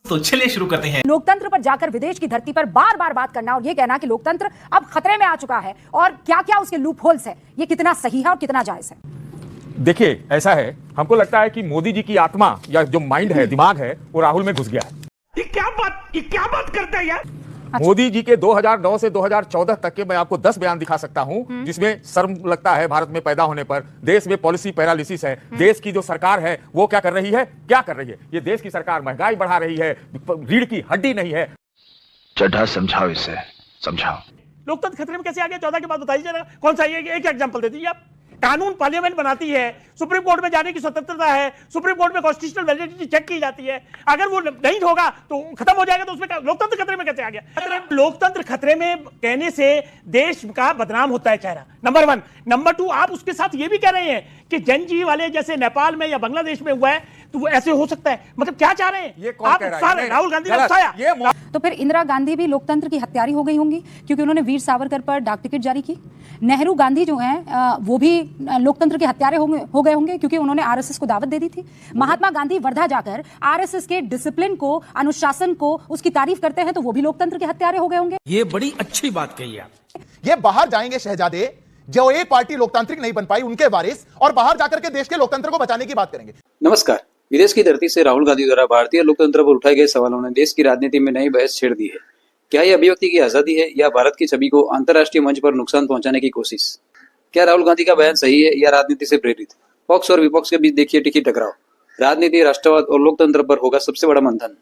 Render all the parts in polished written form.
तो चलिए शुरू करते हैं। लोकतंत्र पर जाकर विदेश की धरती पर बार बार बात करना और ये कहना कि लोकतंत्र अब खतरे में आ चुका है और क्या क्या उसके लूप होल्स है, ये कितना सही है और कितना जायज है। देखिए, ऐसा है, हमको लगता है कि मोदी जी की आत्मा या जो माइंड है, दिमाग है, वो राहुल में घुस गया है। ये क्या बात करता है यार। मोदी जी के 2009 से 2014 तक के मैं आपको 10 बयान दिखा सकता हूं जिसमें शर्म लगता है भारत में पैदा होने पर। देश में पॉलिसी पैरालिसिस है। देश की जो सरकार है वो क्या कर रही है, क्या कर रही है? ये देश की सरकार महंगाई बढ़ा रही है, रीढ़ की हड्डी नहीं है। चड्ढा समझाओ, इसे समझाओ। लोकतंत्र खतरे में कैसे आ गया? 14 के बाद बताइए जरा, कौन सा एक एग्जांपल दे दीजिए आप। कानून पार्लियामेंट बनाती है, सुप्रीम कोर्ट में जाने की स्वतंत्रता है, सुप्रीम कोर्ट में कॉन्स्टिट्यूशनल वैलिडिटी चेक की जाती है। अगर वो नहीं होगा तो खत्म हो जाएगा, तो उसमें लोकतंत्र खतरे में कैसे आ गया? लोकतंत्र खतरे में कहने से देश का बदनाम होता है चेहरा, नंबर 1। नंबर 2, आप उसके साथ ये भी कह रहे हैं कि जनजी वाले जैसे नेपाल में या बांग्लादेश में हुआ है तो वो ऐसे हो सकता है। मतलब क्या चाह रहे हैं? ये कौन कह रहा है? राहुल गांधी ने उकसाया। तो फिर इंदिरा गांधी भी लोकतंत्र की हत्यारी हो गई होंगी क्योंकि उन्होंने वीर सावरकर पर डाक टिकट जारी की। नेहरू गांधी जो हैं वो भी लोकतंत्र के हत्यारे हो गए होंगे क्योंकि उन्होंने आरएसएस को दावत दे दी थी। महात्मा गांधी वर्धा जाकर आरएसएस के डिसिप्लिन को, अनुशासन को, उसकी तारीफ करते हैं तो वो भी लोकतंत्र के हत्यारे हो गए होंगे। ये बड़ी अच्छी बात कही आप। ये बाहर जाएंगे शहजादे जो एक पार्टी लोकतांत्रिक नहीं बन पाई, उनके वारिस, और बाहर जाकर के देश के लोकतंत्र को बचाने की बात करेंगे। नमस्कार। विदेश की धरती से राहुल गांधी द्वारा भारतीय लोकतंत्र पर उठाए गए सवालों ने देश की राजनीति में नई बहस छेड़ दी है। क्या यह अभिव्यक्ति की आजादी है या भारत की छवि को अंतर्राष्ट्रीय मंच पर नुकसान पहुंचाने की कोशिश? क्या राहुल गांधी का बयान सही है या राजनीति से प्रेरित? पक्ष और विपक्ष के बीच देखिए टिकी टकराव। राजनीति, राष्ट्रवाद और लोकतंत्र पर होगा सबसे बड़ा मंथन।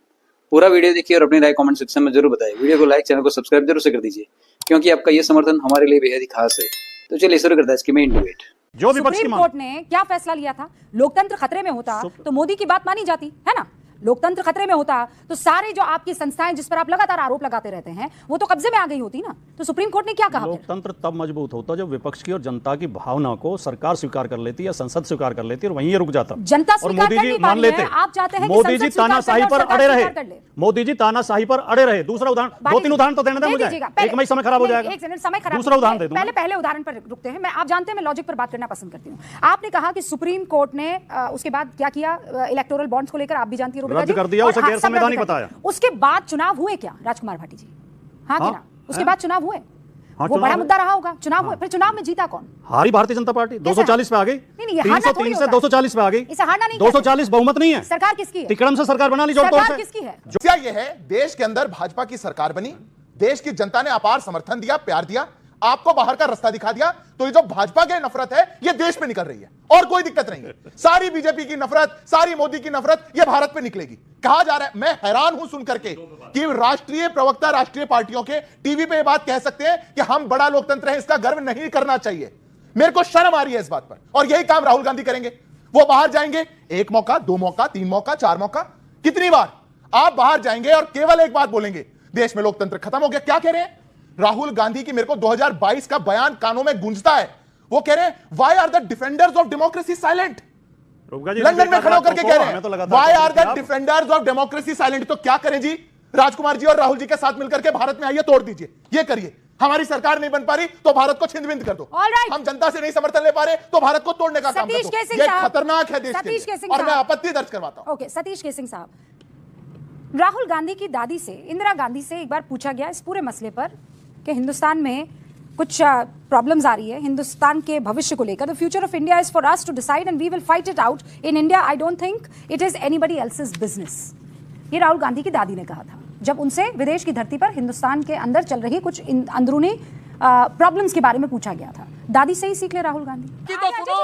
पूरा वीडियो देखिए और अपनी राय कमेंट सेक्शन में जरूर बताइए। वीडियो को लाइक, चैनल को सब्सक्राइब जरूर से कर दीजिए क्योंकि आपका यह समर्थन हमारे लिए बेहद ही खास है। तो चलिए शुरू करते हैं इसकी मेन डिबेट। जो सुप्रीम कोर्ट ने क्या फैसला लिया था? लोकतंत्र खतरे में होता तो मोदी की बात मानी जाती है ना। लोकतंत्र खतरे में होता तो सारे जो आपकी संस्थाएं जिस पर आप लगातार आरोप लगाते रहते हैं वो तो कब्जे में आ गई होती ना। तो सुप्रीम कोर्ट ने क्या कहा? लोकतंत्र तब मजबूत होता जब विपक्ष की और जनता की भावना को सरकार स्वीकार कर लेती या संसद स्वीकार कर लेती और वहीं ये रुक जाता। जनता और मोदी जी मान लेते, आप चाहते हैं मोदी जी तानाशाही पर अड़े रहे, मोदी जी तानाशाही पर अड़े रहे। दूसरा उदाहरण, 2-3 उदाहरण तो देने दें मुझे, एक में समय खराब हो जाएगा। एक सेकंड, समय खराब। दूसरा उदाहरण दे दूं। पहले उदाहरण पर रुकते हैं। मैं, आप जानते हैं मैं लॉजिक पर बात करना पसंद करती हूँ। आपने कहा कि सुप्रीम कोर्ट ने उसके बाद क्या किया? इलेक्टोरल बॉन्ड्स को लेकर आप भी जानती है, रद्द कर दिया, उसे गैर संवैधानिक बताया। उसके बाद चुनाव हुए क्या राजकुमार भाटी जी? हाँ कि ना? उसके बाद चुनाव हुए? हाँ, वो बड़ा मुद्दा रहा होगा। चुनाव हुए, फिर चुनाव में जीता कौन? हारी भारतीय जनता पार्टी। 240 पे आ गई, 303 से 240 पे आ गई। इसे हारना नहीं, 240 बहुमत नहीं है। सरकार किसकी है? तिकड़म से सरकार बना ली जोड़तोड़ से। सरकार किसकी है? क्या यह है, देश के अंदर भाजपा की सरकार बनी, देश की जनता ने अपार समर्थन दिया, प्यार दिया, आपको बाहर का रास्ता दिखा दिया, तो ये जो भाजपा की नफरत है ये देश पे निकल रही है और कोई दिक्कत नहीं है। सारी बीजेपी की नफरत, सारी मोदी की नफरत ये भारत पे निकलेगी। कहा जा रहा है, मैं हैरान हूं सुन करके कि राष्ट्रीय प्रवक्ता राष्ट्रीय पार्टियों के टीवी पे ये बात कह सकते हैं कि हम बड़ा लोकतंत्र है, इसका गर्व नहीं करना चाहिए। मेरे को शर्म आ रही है इस बात पर। और यही काम राहुल गांधी करेंगे। वो बाहर जाएंगे, 1 मौका, 2 मौका, 3 मौका, 4 मौका, कितनी बार आप बाहर जाएंगे और केवल एक बात बोलेंगे, देश में लोकतंत्र खत्म हो गया। क्या कह रहे हैं राहुल गांधी की? मेरे को 2022 का बयान कानों में गूंजता है। वो कह रहे हैं, why are the defenders of democracy silent? London में खड़े होकर के कह रहे हैं, why are the defenders of democracy silent? तो क्या करें जी? राजकुमार जी और राहुल जी के साथ मिलकर के भारत में आइए, तोड़ दीजिए, ये करिए। हमारी सरकार नहीं बन पा रही तो भारत को छिंद-बिंद कर दो। हम जनता से नहीं समर्थन ले पा रहे तो भारत को तोड़ने का काम कर दो। ये खतरनाक है देश के लिए और मैं आपत्ति दर्ज करवाता हूं। ओके, सतीश के सिंह साहब, राहुल गांधी की दादी से, इंदिरा गांधी से एक बार पूछा गया इस पूरे मसले पर कि हिंदुस्तान में कुछ प्रॉब्लम्स आ रही है हिंदुस्तान के भविष्य को लेकर। The future of India is for us to decide and we will fight it out in India. I don't think it is anybody else's business. ये राहुल गांधी की दादी ने कहा था जब उनसे विदेश की धरती पर हिंदुस्तान के अंदर चल रही कुछ अंदरूनी प्रॉब्लम्स के बारे में पूछा गया था। दादी से ही सीख ले राहुल गांधी। तो सुनो,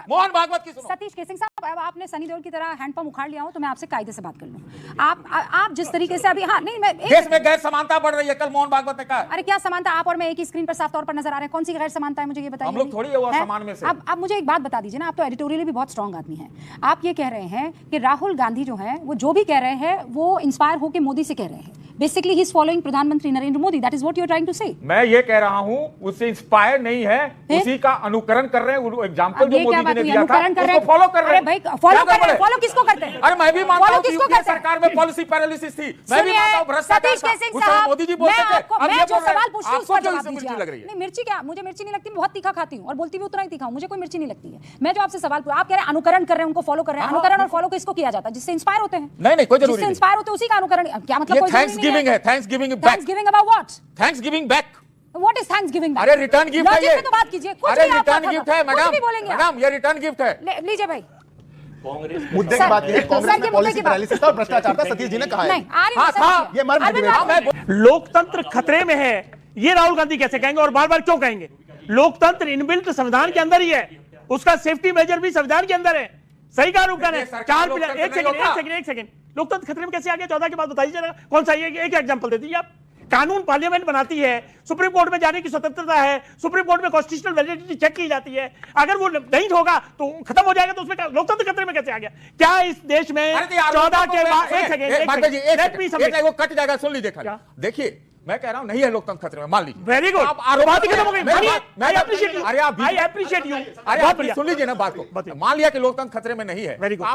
मोहन भागवत की सुनो। सतीश केसिंग साहब, आपने सनी देओल की तरह हैंडपंप उखाड़ लिया हो तो मैं आपसे कायदे से बात कर लूं। आप जिस तरीके से अभी, हाँ नहीं, मैं देश में गैर समानता बढ़ रही है, कल मोहन भागवत ने कहा। अरे क्या समानता? आप और मैं एक ही स्क्रीन पर साफ तौर पर नजर आ रहे हैं। कौन सी गैर समानता है मुझे ये बताइए। हम लोग थोड़ी है समान में से। अब मुझे एक बात बता दीजिए ना, आप तो एडिटोरियली भी बहुत स्ट्रांग आदमी हैं। आप ये कह रहे हैं कि राहुल गांधी जो है वो जो भी कह रहे हैं वो इंस्पायर होकर मोदी से कह रहे हैं। बेसिकली ही इज फॉलोइंग प्रधानमंत्री Narendra Modi, that is what you are trying to say. मैं ये कह रहा हूं उससे इंस्पायर नहीं है, उसी का अनुकरण कर रहे हैं। एग्जांपल जो मोदी जी ने दिया था उसको फॉलो कर रहे हैं। भाई फॉलो कर रहे हैं, फॉलो किसको करते हैं? अरे मैं भी मानता हूं कि यूपीए सरकार में पॉलिसी पैरालिसिस थी, मैं भी मानता हूं भ्रष्टाचार था, उस समय मोदी जी बोलते थे। अब मैं ये जो सवाल पूछती हूं उसका जवाब मिर्ची दीजिए। लग रही है। नहीं मिर्ची क्या, मुझे मिर्ची नहीं लगती, मैं बहुत तीखा खाती हूं और बोलती भी उतना ही तीखा हूं, मुझे कोई मिर्ची नहीं लगती है। मैं जो आपसे सवाल आप कह रहे हैं अनुकरण कर रहे हैं, उनको फॉलो कर रहे हैं। अनुकरण और फॉलो किसको किया जाता है? जिससे इंस्पायर होते हैं। नहीं कोई जरूरी नहीं, जिससे इंस्पायर होते हैं उसी का अनुकरण। क्या मतलब? कोई थैंक्स गिविंग है, thanks giving back. Thanks giving about what? Thanks giving back. What is thanks giving back? अरे रिटर्न गिफ्ट है ये। तो बात कीजिए। अरे रिटर्न गिफ्ट है मैडम, बोलेंगे मैडम ये रिटर्न गिफ्ट है। लीजिए भाई। मुद्दे की बात यह है, कांग्रेस में पॉलिसी पैरालिसिस था और भ्रष्टाचार था, सतीश जी ने कहा है। नहीं आ रही था, ये मर्म है। लोकतंत्र खतरे में है, ये राहुल गांधी कैसे कहेंगे और बार बार क्यों कहेंगे? लोकतंत्र इनबिल्ट संविधान के अंदर ही है, उसका सेफ्टी मेजर भी संविधान के अंदर है। सही कहा रुकन है। 4 पिलर। एक सेकंड लोकतंत्र खतरे में कैसे आ गया 14 के बाद बताइए जरा, कौन सा? एक एग्जांपल दे दीजिए आप। कानून पार्लियामेंट बनाती है, सुप्रीम कोर्ट में जाने की स्वतंत्रता है, सुप्रीम कोर्ट में कॉन्स्टिट्यूशनल वैलिडिटी चेक की जाती है। अगर वो नहीं होगा तो खत्म हो जाएगा, तो उसमें लोकतंत्र खतरे में कैसे आ गया? क्या इस देश में 14 के बाद एक सेकंड वो कट जाएगा, सुन लीजिए खाली। देखिए मैं कह रहा हूं नहीं है लोकतंत्र खतरे में, मान लीजिए। वेरी गुड, आप आरोप खत्म हो गई। मैं अरे आप सुन लीजिए ना बात को। मान लिया कि लोकतंत्र खतरे में नहीं है। Very good.